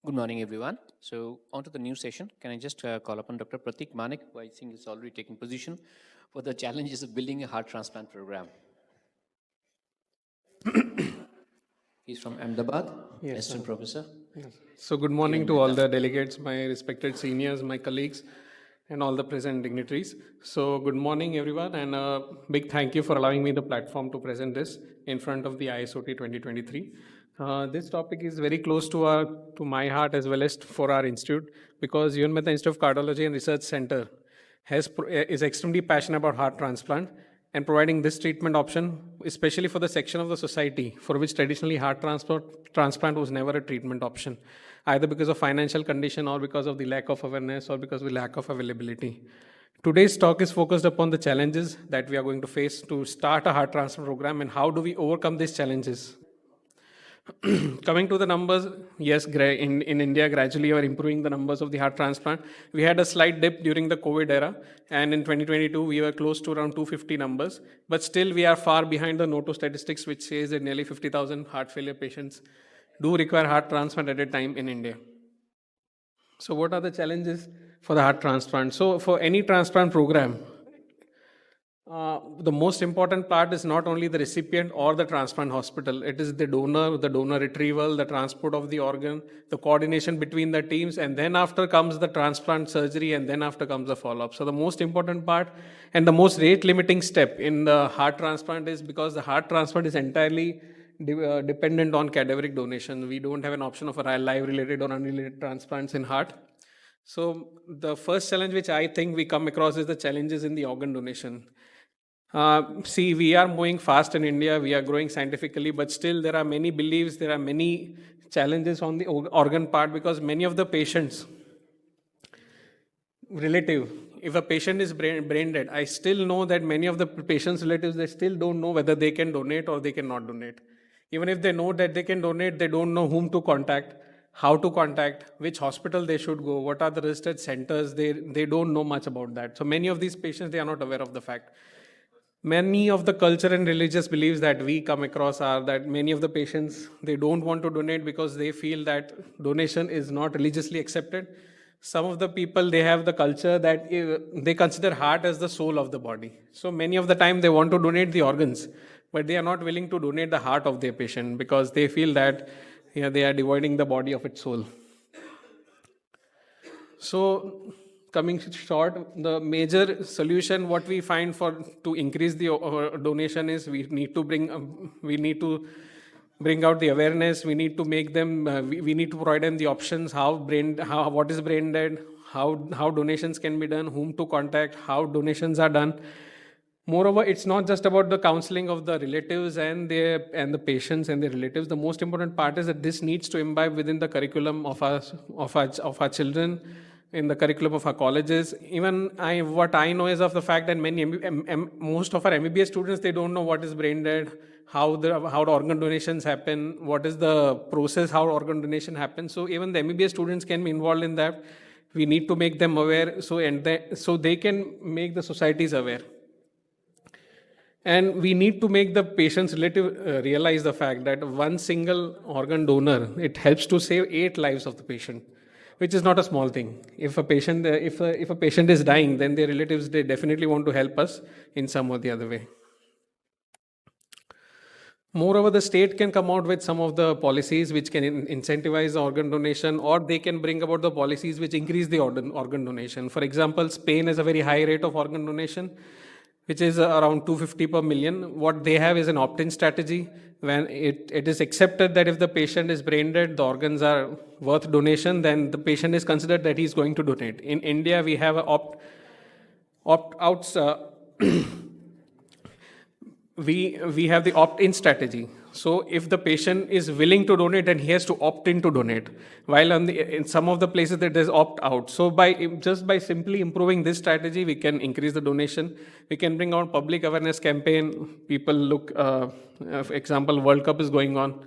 Good morning, everyone. So, on to the new session. Can I just call upon Dr. Pratik Manik, who I think is already taking position for the challenges of building a heart transplant program. He's from Ahmedabad, assistant professor. Yes. So good morning to all the delegates, my respected seniors, my colleagues, and all the present dignitaries. So good morning, everyone, and a big thank you for allowing me the platform to present this in front of the ISOT 2023. This topic is very close to my heart as well as for our institute, because 𝐿 Mehta Institute of Cardiology and Research Center is extremely passionate about heart transplant and providing this treatment option, especially for the section of the society for which traditionally heart transplant was never a treatment option, either because of financial condition or because of the lack of awareness or because of the lack of availability. Today's talk is focused upon the challenges that we are going to face to start a heart transplant program and how do we overcome these challenges. Coming to the numbers, yes, in India, gradually we are improving the numbers of the heart transplant. We had a slight dip during the COVID era, and in 2022, we were close to around 250 numbers. But still, we are far behind the NOTO statistics, which says that nearly 50,000 heart failure patients do require heart transplant at a time in India. So what are the challenges for the heart transplant? So for any transplant program, the most important part is not only the recipient or the transplant hospital. It is the donor retrieval, the transport of the organ, the coordination between the teams, and then after comes the transplant surgery, and then after comes the follow-up. So the most important part and the most rate-limiting step in the heart transplant is because the heart transplant is entirely dependent on cadaveric donation. We don't have an option of a live-related or unrelated transplants in heart. So the first challenge which I think we come across is the challenges in the organ donation. See, we are moving fast in India, we are growing scientifically, but still there are many beliefs, there are many challenges on the organ part, because many of the patients, if a patient is brain dead, I still know that many of the patients' relatives, they still don't know whether they can donate or they cannot donate. Even if they know that they can donate, they don't know whom to contact, how to contact, which hospital they should go, what are the registered centers, they don't know much about that. So many of these patients, they are not aware of the fact. Many of the culture and religious beliefs that we come across are that many of the patients, they don't want to donate because they feel that donation is not religiously accepted. Some of the people, they have the culture that they consider heart as the soul of the body. So many of the time they want to donate the organs, but they are not willing to donate the heart of their patient because they feel that they are dividing the body of its soul. So coming short, the major solution what we find to increase the donation is we need to bring out the awareness. We need to make them. We need to provide them the options what is brain dead, how donations can be done, whom to contact, how donations are done. Moreover, it's not just about the counseling of the relatives and the patients and their relatives. The most important part is that this needs to imbibe within the curriculum of our children, in the curriculum of our colleges. Even what I know is of the fact that most of our MBBS students, they don't know what is brain dead, how the organ donations happen, what is the process, how organ donation happens. So even the MBBS students can be involved in that. We need to make them aware so they can make the societies aware. And we need to make the patient's relative realize the fact that one single organ donor, it helps to save 8 lives of the patient, which is not a small thing. If a patient is dying, then their relatives, they definitely want to help us in some or the other way. Moreover, the state can come out with some of the policies which can incentivize the organ donation, or they can bring about the policies which increase the organ donation. For example, Spain has a very high rate of organ donation, which is around 250 per million. What they have is an opt-in strategy. When it is accepted that if the patient is brain dead, the organs are worth donation, then the patient is considered that he is going to donate. In India, we have opt-outs. We have the opt-in strategy. So if the patient is willing to donate, then he has to opt in to donate. While in some of the places that there's opt-out. So by simply improving this strategy, we can increase the donation. We can bring out public awareness campaign. People look, for example, World Cup is going on.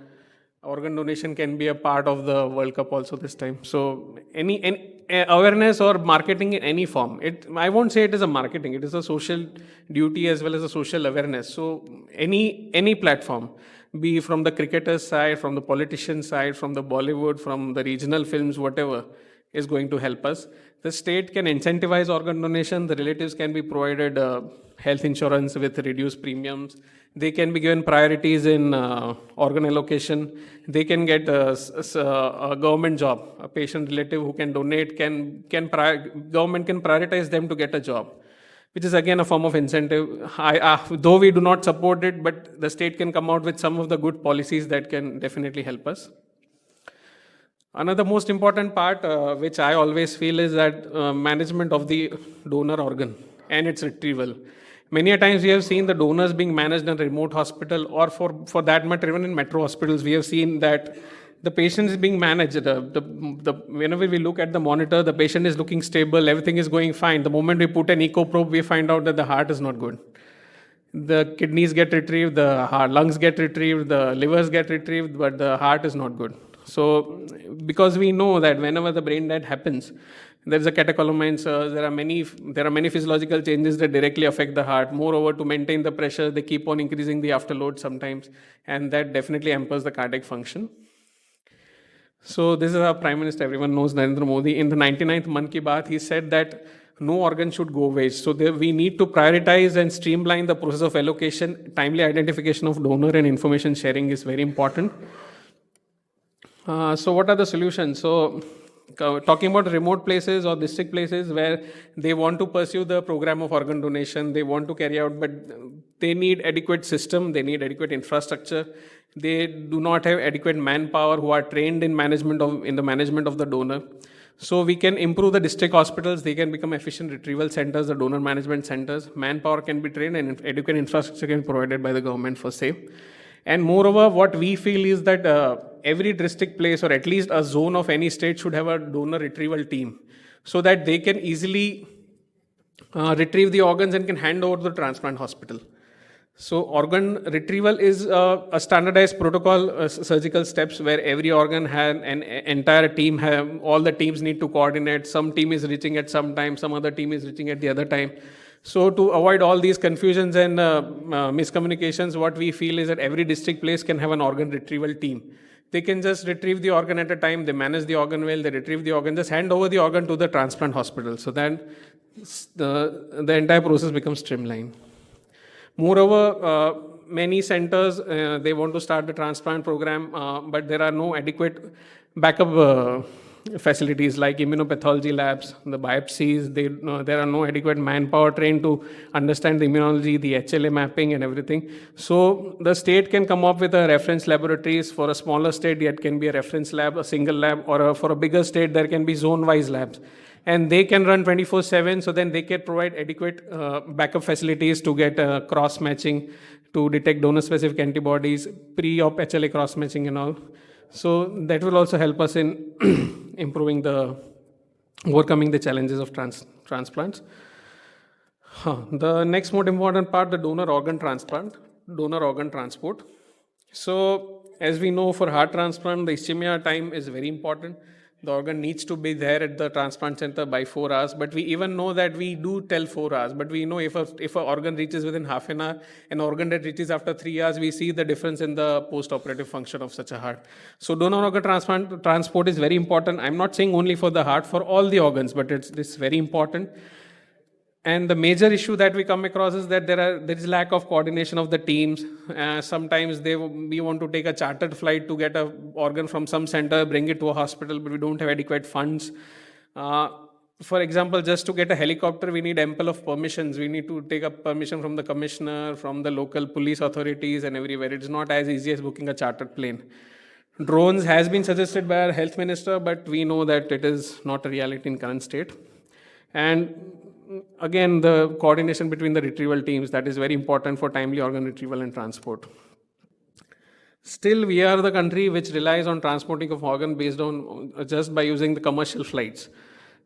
Organ donation can be a part of the World Cup also this time. So any awareness or marketing in any form. I won't say it is a marketing. It is a social duty as well as a social awareness. So any platform, be from the cricketer's side, from the politician's side, from the Bollywood, from the regional films, whatever is going to help us. The state can incentivize organ donation. The relatives can be provided health insurance with reduced premiums. They can be given priorities in organ allocation. They can get a government job. A patient relative who can donate government can prioritize them to get a job, which is again a form of incentive. Though we do not support it, but the state can come out with some of the good policies that can definitely help us. Another most important part, which I always feel, is that management of the donor organ and its retrieval. Many a times we have seen the donors being managed in a remote hospital, or for that matter, even in metro hospitals, we have seen that the patient is being managed. Whenever we look at the monitor, the patient is looking stable, everything is going fine. The moment we put an echo probe, we find out that the heart is not good. The kidneys get retrieved, the lungs get retrieved, the livers get retrieved, but the heart is not good. So, because we know that whenever the brain death happens, there is a 𝐏𝐫𝐚𝐭 surge. There are many physiological changes that directly affect the heart. Moreover, to maintain the pressure, they keep on increasing the afterload sometimes, and that definitely hampers the cardiac function. So this is our Prime Minister, everyone knows Narendra Modi. In the 99th Mann Ki Baat, he said that no organ should go waste. So we need to prioritize and streamline the process of allocation. Timely identification of donor and information sharing is very important. So what are the solutions? So talking about remote places or district places where they want to pursue the program of organ donation, they want to carry out, but they need adequate system, they need adequate infrastructure. They do not have adequate manpower who are trained in the management of the donor. So we can improve the district hospitals. They can become efficient retrieval centers, the donor management centers. Manpower can be trained and adequate infrastructure can be provided by the government for same. And moreover, what we feel is that every district place or at least a zone of any state should have a donor retrieval team so that they can easily retrieve the organs and can hand over to the transplant hospital. So organ retrieval is a standardized protocol, surgical steps where every organ has an entire team, all the teams need to coordinate. Some team is reaching at some time, some other team is reaching at the other time. So to avoid all these confusions and miscommunications, what we feel is that every district place can have an organ retrieval team. They can just retrieve the organ at a time, they manage the organ well, they retrieve the organ, just hand over the organ to the transplant hospital. So then the entire process becomes streamlined. Moreover, many centers, they want to start the transplant program, but there are no adequate backup facilities like immunopathology labs, the biopsies. There are no adequate manpower trained to understand the immunology, the HLA mapping and everything. So the state can come up with a reference laboratories. For a smaller state, it can be a reference lab, a single lab, or for a bigger state, there can be zone-wise labs. And they can run 24/7, so then they can provide adequate backup facilities to get cross-matching, to detect donor-specific antibodies, pre-op HLA cross-matching and all. So that will also help us in overcoming the challenges of transplants. The next most important part, the donor organ transport. So as we know, for heart transplant, the ischemia time is very important. The organ needs to be there at the transplant center by 4 hours, but we even know that we do tell 4 hours, but we know if an organ reaches within half an hour, an organ that reaches after 3 hours, we see the difference in the post-operative function of such a heart. So donor organ transport is very important. I'm not saying only for the heart, for all the organs, but it's very important. And the major issue that we come across is that there is lack of coordination of the teams. Sometimes we want to take a chartered flight to get an organ from some center, bring it to a hospital, but we don't have adequate funds. For example, just to get a helicopter, we need ample of permissions. We need to take a permission from the commissioner, from the local police authorities and everywhere. It's not as easy as booking a chartered plane. Drones has been suggested by our health minister, but we know that it is not a reality in current state. And again, the coordination between the retrieval teams, that is very important for timely organ retrieval and transport. Still, we are the country which relies on transporting of organ based on just by using the commercial flights.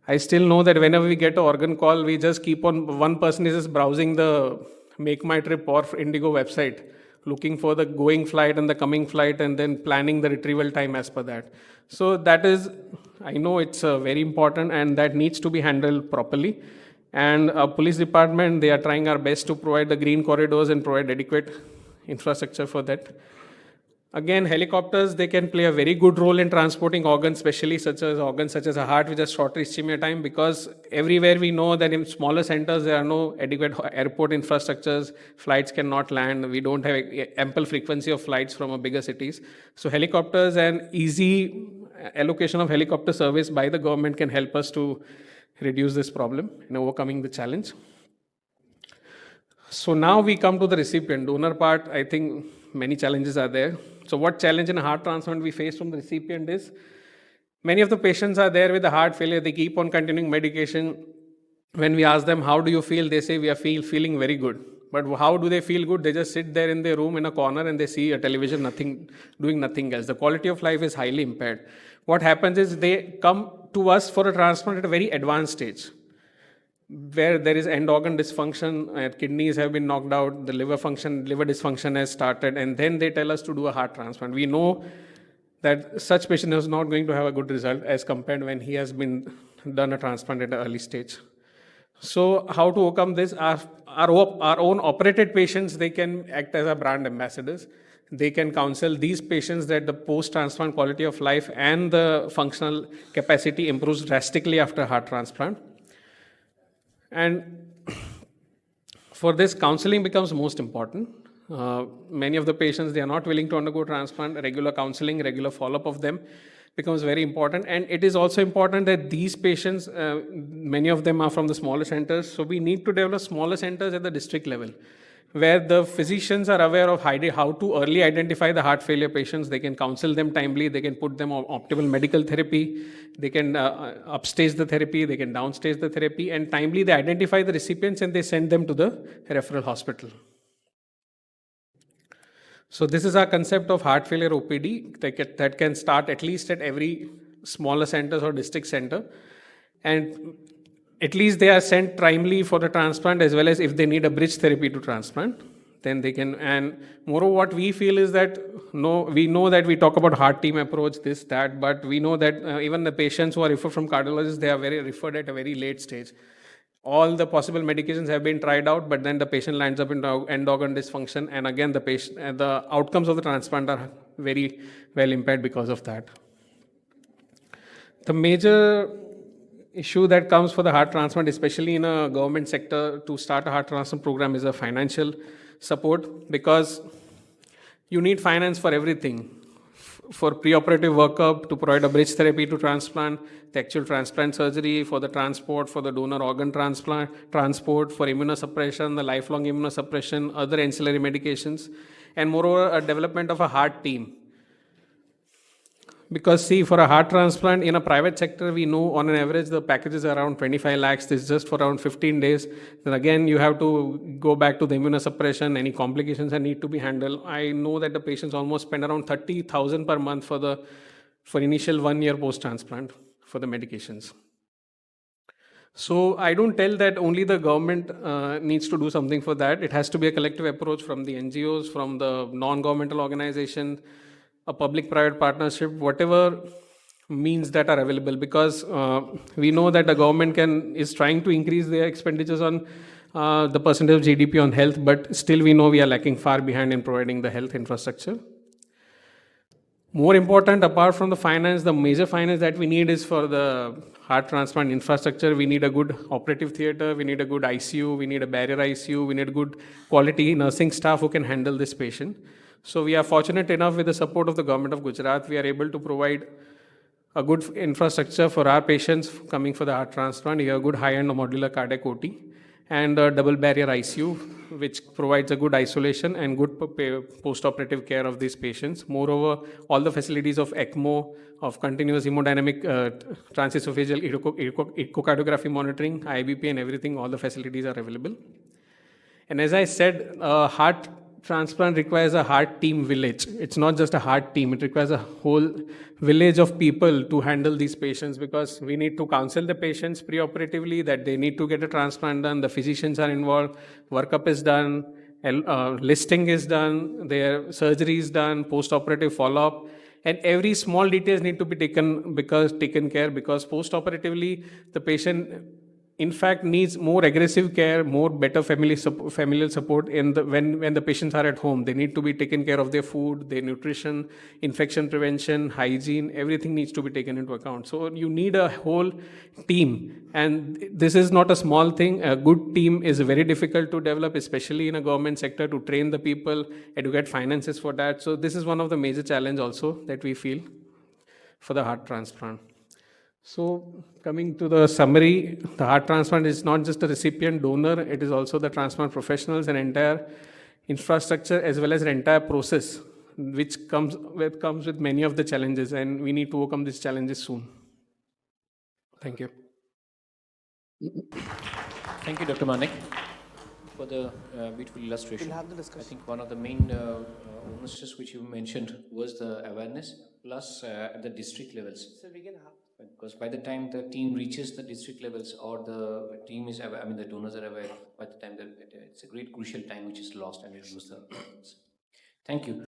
I still know that whenever we get an organ call, we just keep on, one person is just browsing the Make My Trip or Indigo website, looking for the going flight and the coming flight and then planning the retrieval time as per that. So that is, I know it's very important and that needs to be handled properly. And our police department, they are trying our best to provide the green corridors and provide adequate infrastructure for that. Again, helicopters, they can play a very good role in transporting organs, especially organs such as a heart, which has shorter ischemia time, because everywhere we know that in smaller centers, there are no adequate airport infrastructures, flights cannot land, we don't have ample frequency of flights from bigger cities. So helicopters and easy allocation of helicopter service by the government can help us to reduce this problem in overcoming the challenge. So now we come to the recipient. Donor part, I think many challenges are there. So what challenge in a heart transplant we face from the recipient is, many of the patients are there with the heart failure, they keep on continuing medication. When we ask them, how do you feel? They say, we are feeling very good. But how do they feel good? They just sit there in their room in a corner and they see a television, doing nothing else. The quality of life is highly impaired. What happens is they come to us for a transplant at a very advanced stage, where there is end organ dysfunction, kidneys have been knocked out, the liver dysfunction has started, and then they tell us to do a heart transplant. We know that such patient is not going to have a good result as compared when he has been done a transplant at an early stage. So how to overcome this? Our own operated patients, they can act as our brand ambassadors. They can counsel these patients that the post-transplant quality of life and the functional capacity improves drastically after heart transplant. And for this, counseling becomes most important. Many of the patients, they are not willing to undergo transplant. Regular counseling, regular follow-up of them becomes very important. And it is also important that these patients, many of them are from the smaller centers, so we need to develop smaller centers at the district level, where the physicians are aware of how to early identify the heart failure patients. They can counsel them timely, they can put them on optimal medical therapy, they can upstage the therapy, they can downstage the therapy, and timely they identify the recipients and they send them to the referral hospital. So this is our concept of heart failure OPD that can start at least at every smaller centers or district center. And at least they are sent timely for the transplant, as well as if they need a bridge therapy to transplant, then they can. And moreover, what we feel is that, we know that we talk about heart team approach, this, that, but we know that even the patients who are referred from cardiologists, they are referred at a very late stage. All the possible medications have been tried out, but then the patient lands up in end organ dysfunction, and again the outcomes of the transplant are very well impaired because of that. The major issue that comes for the heart transplant, especially in a government sector, to start a heart transplant program is a financial support, because you need finance for everything. For preoperative workup, to provide a bridge therapy to transplant, the actual transplant surgery, for the transport, for the donor organ transport, for immunosuppression, the lifelong immunosuppression, other ancillary medications, and moreover, a development of a heart team. Because see, for a heart transplant in a private sector, we know on an average the packages are around 25 lakhs. This is just for around 15 days. Then again, you have to go back to the immunosuppression, any complications that need to be handled. I know that the patients almost spend around 30,000 per month for initial 1 year post-transplant for the medications. So I don't tell that only the government needs to do something for that. It has to be a collective approach from the NGOs, from the non-governmental organizations, a public-private partnership, whatever means that are available, because we know that the government is trying to increase their expenditures on the percentage of GDP on health, but still we know we are lacking far behind in providing the health infrastructure. More important, apart from the finance, the major finance that we need is for the heart transplant infrastructure. We need a good operative theater, we need a good ICU, we need a barrier ICU, we need a good quality nursing staff who can handle this patient. So we are fortunate enough, with the support of the government of Gujarat, we are able to provide a good infrastructure for our patients coming for the heart transplant. We have a good high-end modular cardiac OT and a double barrier ICU, which provides a good isolation and good post-operative care of these patients. Moreover, all the facilities of ECMO, of continuous hemodynamic transesophageal echocardiography monitoring, IBP and everything, all the facilities are available. And as I said, heart transplant requires a heart team village. It's not just a heart team, it requires a whole village of people to handle these patients, because we need to counsel the patients preoperatively that they need to get a transplant done, the physicians are involved, workup is done, listing is done, their surgery is done, post-operative follow-up, and every small details need to be taken care, because post-operatively the patient in fact needs more aggressive care, more better familial support in the when the patients are at home. They need to be taken care of their food, their nutrition, infection prevention, hygiene, everything needs to be taken into account. So you need a whole team, and this is not a small thing. A good team is very difficult to develop, especially in a government sector, to train the people, educate finances for that. So this is one of the major challenge also that we feel for the heart transplant. So coming to the summary, the heart transplant is not just a recipient donor, it is also the transplant professionals and entire infrastructure as well as the entire process, which comes with many of the challenges, and we need to overcome these challenges soon. Thank you. Thank you, Dr. Manik, for the beautiful illustration. We'll have the I discussion. think one of the main onuses which you mentioned was the awareness, plus at the district levels. So we can have. Because by the time the team reaches the district levels, or the team is aware, I mean the donors are aware, by the time it's a great crucial time which is lost and we lose the. Thank you.